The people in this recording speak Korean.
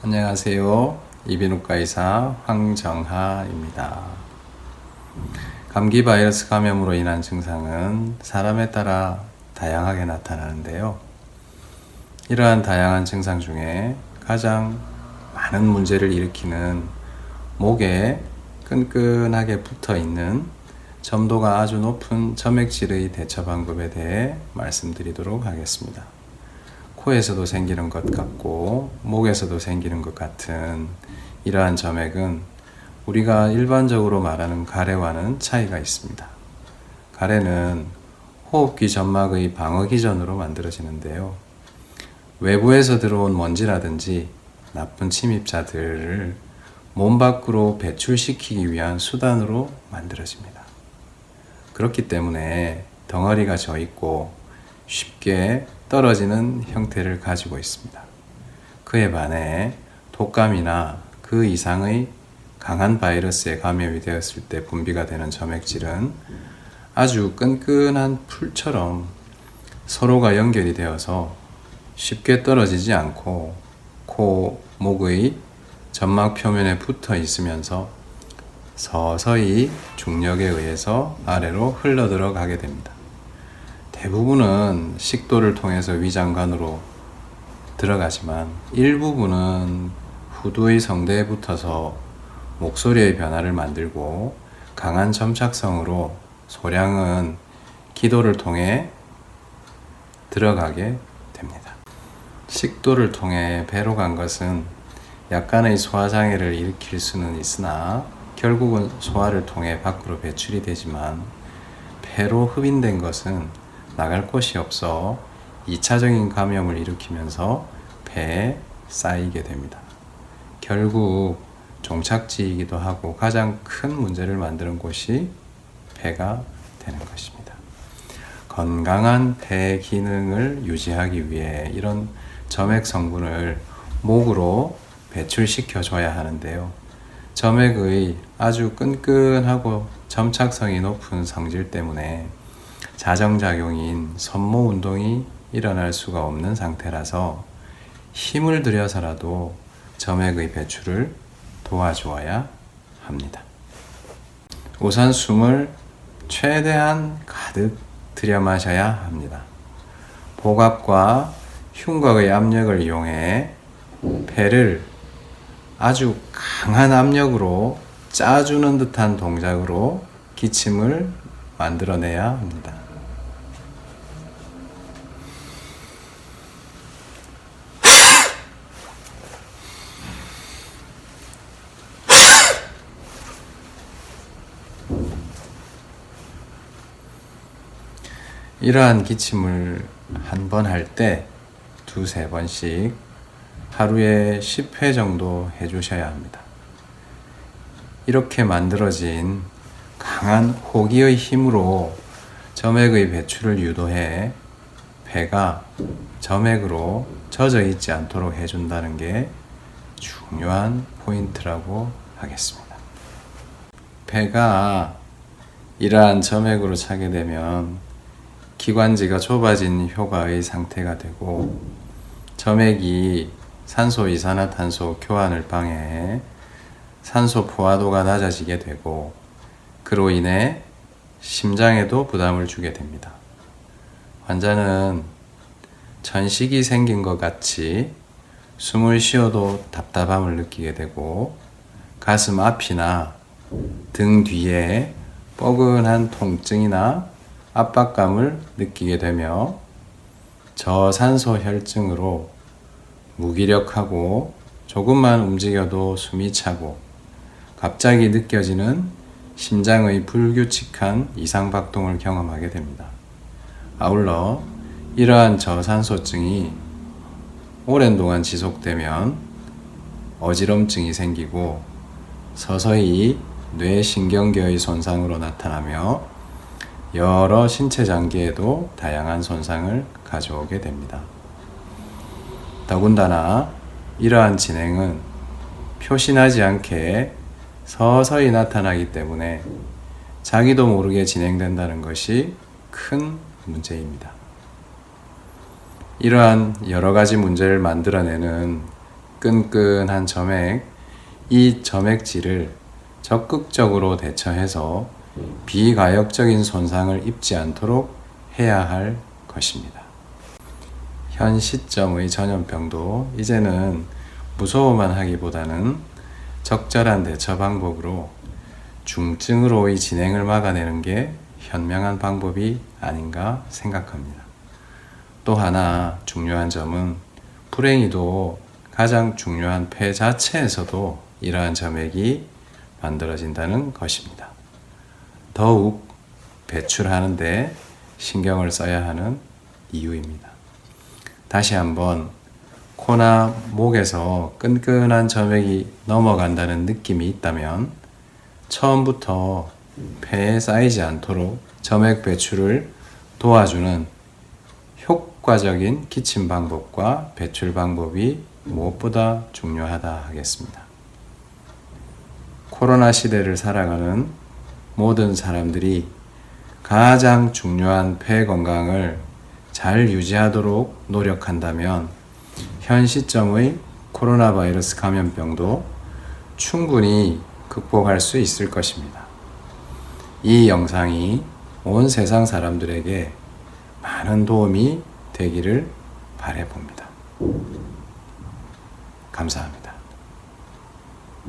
안녕하세요. 이비인후과 의사 황정하입니다. 감기 바이러스 감염으로 인한 증상은 사람에 따라 다양하게 나타나는데요. 이러한 다양한 증상 중에 가장 많은 문제를 일으키는 목에 끈끈하게 붙어 있는 점도가 아주 높은 점액질의 대처 방법에 대해 말씀드리도록 하겠습니다. 코에서도 생기는 것 같고 목에서도 생기는 것 같은 이러한 점액은 우리가 일반적으로 말하는 가래와는 차이가 있습니다. 가래는 호흡기 점막의 방어 기전으로 만들어지는데요. 외부에서 들어온 먼지라든지 나쁜 침입자들을 몸 밖으로 배출시키기 위한 수단으로 만들어집니다. 그렇기 때문에 덩어리가 져 있고 쉽게 떨어지는 형태를 가지고 있습니다. 그에 반해 독감이나 그 이상의 강한 바이러스에 감염이 되었을 때 분비가 되는 점액질은 아주 끈끈한 풀처럼 서로가 연결이 되어서 쉽게 떨어지지 않고 코, 목의 점막 표면에 붙어 있으면서 서서히 중력에 의해서 아래로 흘러 들어가게 됩니다. 대부분은 식도를 통해서 위장관으로 들어가지만 일부분은 후두의 성대에 붙어서 목소리의 변화를 만들고 강한 점착성으로 소량은 기도를 통해 들어가게 됩니다. 식도를 통해 배로 간 것은 약간의 소화장애를 일으킬 수는 있으나 결국은 소화를 통해 밖으로 배출이 되지만 폐로 흡인된 것은 나갈 곳이 없어 2차적인 감염을 일으키면서 폐에 쌓이게 됩니다. 결국 종착지이기도 하고 가장 큰 문제를 만드는 곳이 폐가 되는 것입니다. 건강한 폐 기능을 유지하기 위해 이런 점액 성분을 목으로 배출시켜 줘야 하는데요. 점액의 아주 끈끈하고 점착성이 높은 성질 때문에 자정작용인 선모 운동이 일어날 수가 없는 상태라서 힘을 들여서라도 점액의 배출을 도와주어야 합니다. 우선 숨을 최대한 가득 들여 마셔야 합니다. 복압과 흉곽의 압력을 이용해 폐를 아주 강한 압력으로 짜주는 듯한 동작으로 기침을 만들어내야 합니다. 이러한 기침을 한 번 할 때 두세 번씩 하루에 10회 정도 해주셔야 합니다. 이렇게 만들어진 강한 호기의 힘으로 점액의 배출을 유도해 폐가 점액으로 젖어 있지 않도록 해준다는 게 중요한 포인트라고 하겠습니다. 폐가 이러한 점액으로 차게 되면 기관지가 좁아진 효과의 상태가 되고 점액이 산소 이산화탄소 교환을 방해해 산소 포화도가 낮아지게 되고 그로 인해 심장에도 부담을 주게 됩니다. 환자는 천식이 생긴 것 같이 숨을 쉬어도 답답함을 느끼게 되고 가슴 앞이나 등 뒤에 뻐근한 통증이나 압박감을 느끼게 되며 저산소 혈증으로 무기력하고 조금만 움직여도 숨이 차고 갑자기 느껴지는 심장의 불규칙한 이상박동을 경험하게 됩니다. 아울러 이러한 저산소증이 오랜 동안 지속되면 어지럼증이 생기고 서서히 뇌신경계의 손상으로 나타나며 여러 신체 장기에도 다양한 손상을 가져오게 됩니다. 더군다나 이러한 진행은 표시나지 않게 서서히 나타나기 때문에 자기도 모르게 진행된다는 것이 큰 문제입니다. 이러한 여러 가지 문제를 만들어내는 끈끈한 점액, 이 점액질을 적극적으로 대처해서 비가역적인 손상을 입지 않도록 해야 할 것입니다. 현 시점의 전염병도 이제는 무서워만 하기보다는 적절한 대처 방법으로 중증으로의 진행을 막아내는 게 현명한 방법이 아닌가 생각합니다. 또 하나 중요한 점은 불행히도 가장 중요한 폐 자체에서도 이러한 점액이 만들어진다는 것입니다. 더욱 배출하는데 신경을 써야 하는 이유입니다. 다시 한번 코나 목에서 끈끈한 점액이 넘어간다는 느낌이 있다면 처음부터 폐에 쌓이지 않도록 점액 배출을 도와주는 효과적인 기침 방법과 배출 방법이 무엇보다 중요하다 하겠습니다. 코로나 시대를 살아가는 모든 사람들이 가장 중요한 폐 건강을 잘 유지하도록 노력한다면 현 시점의 코로나 바이러스 감염병도 충분히 극복할 수 있을 것입니다. 이 영상이 온 세상 사람들에게 많은 도움이 되기를 바라봅니다. 감사합니다.